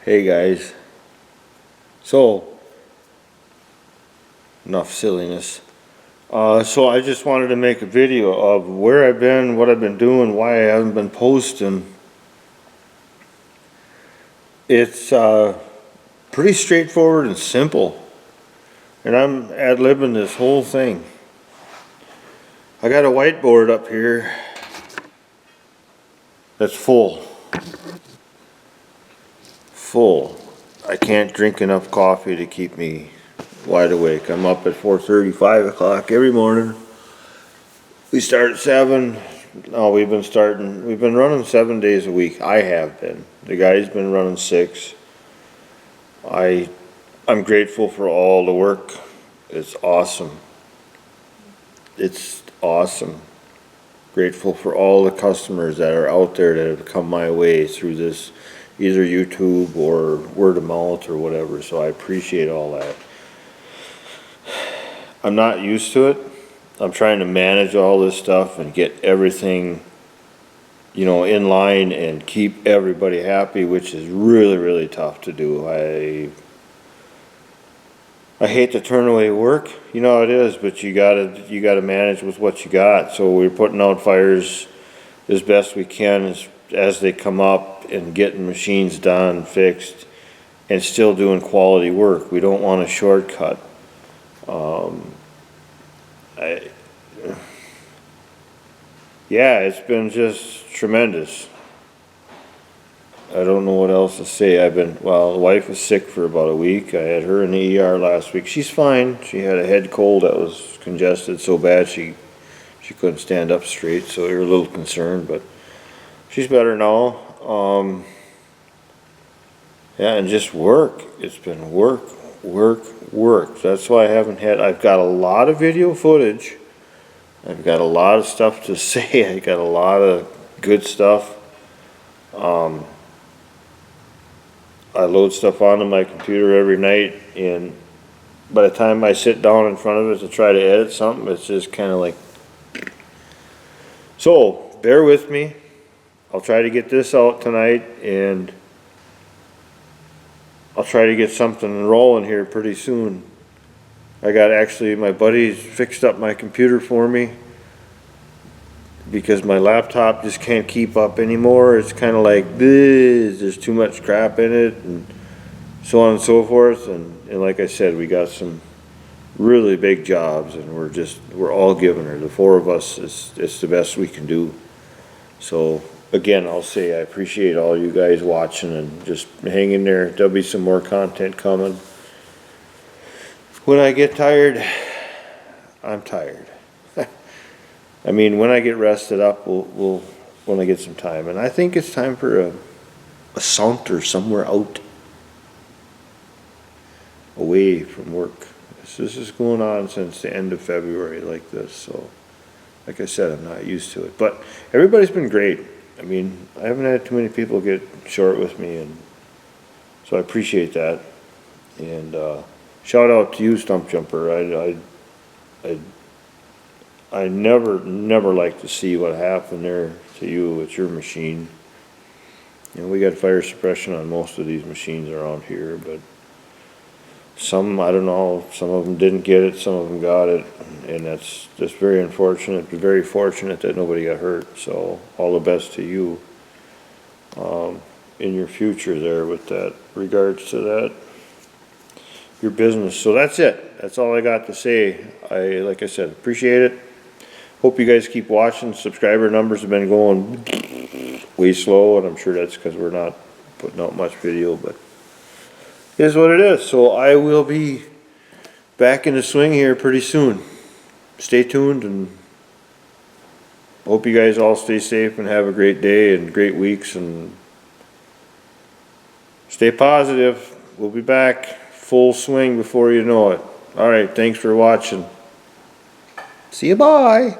Hey guys, so enough silliness. So I just wanted to make a video of where I've been, what I've been doing, why I haven't been posting. It's pretty straightforward and simple, and I'm ad-libbing this whole thing. I got a whiteboard up here that's full. I can't drink enough coffee to keep me wide awake. I'm up at 4:30, 5 o'clock every morning. We start at 7. No, we've been running 7 days a week. I have been. The guy's been running 6. I'm grateful for all the work. It's awesome. It's awesome. Grateful for all the customers that are out there that have come my way through this, either YouTube or word of mouth or whatever. So I appreciate all that. I'm not used to it. I'm trying to manage all this stuff and get everything, in line and keep everybody happy, which is really, really tough to do. I hate to turn away work, it is, but you gotta manage with what you got. So we're putting out fires as best we can as they come up and getting machines done, fixed, and still doing quality work. We don't want a shortcut. Yeah, it's been just tremendous. I don't know what else to say. The wife was sick for about a week. I had her in the ER last week. She's fine. She had a head cold that was congested so bad she couldn't stand up straight, so we were a little concerned, but she's better now. Yeah, and just work. It's been work. That's why I've got a lot of video footage. I've got a lot of stuff to say. I got a lot of good stuff. I load stuff onto my computer every night, and by the time I sit down in front of it to try to edit something, it's just kind of like... So, bear with me. I'll try to get this out tonight, and I'll try to get something rolling here pretty soon. My buddies fixed up my computer for me because my laptop just can't keep up anymore. It's kind of like, there's too much crap in it, and so on and so forth. And like I said, we got some really big jobs, and we're all giving her. The 4 of us, it's the best we can do. So again, I'll say I appreciate all you guys watching and just hang in there. There'll be some more content coming. When I get tired, I'm tired. I mean, when I get rested up, when I get some time. And I think it's time for a saunter somewhere out, away from work. This is going on since the end of February like this. So, like I said, I'm not used to it. But everybody's been great. I mean, I haven't had too many people get short with me, and so I appreciate that. And shout out to you, Stump Jumper. I never like to see what happened there to you with your machine. We got fire suppression on most of these machines around here, but some, I don't know, some of them didn't get it, some of them got it, and that's just very unfortunate. Very fortunate that nobody got hurt, so all the best to you in your future there with that, regards to that, your business. So that's it. That's all I got to say. Like I said, appreciate it. Hope you guys keep watching. Subscriber numbers have been going way slow, and I'm sure that's because we're not putting out much video, but it is what it is. So I will be back in the swing here pretty soon. Stay tuned, and hope you guys all stay safe and have a great day and great weeks, and stay positive. We'll be back full swing before you know it. All right, thanks for watching. See you, bye.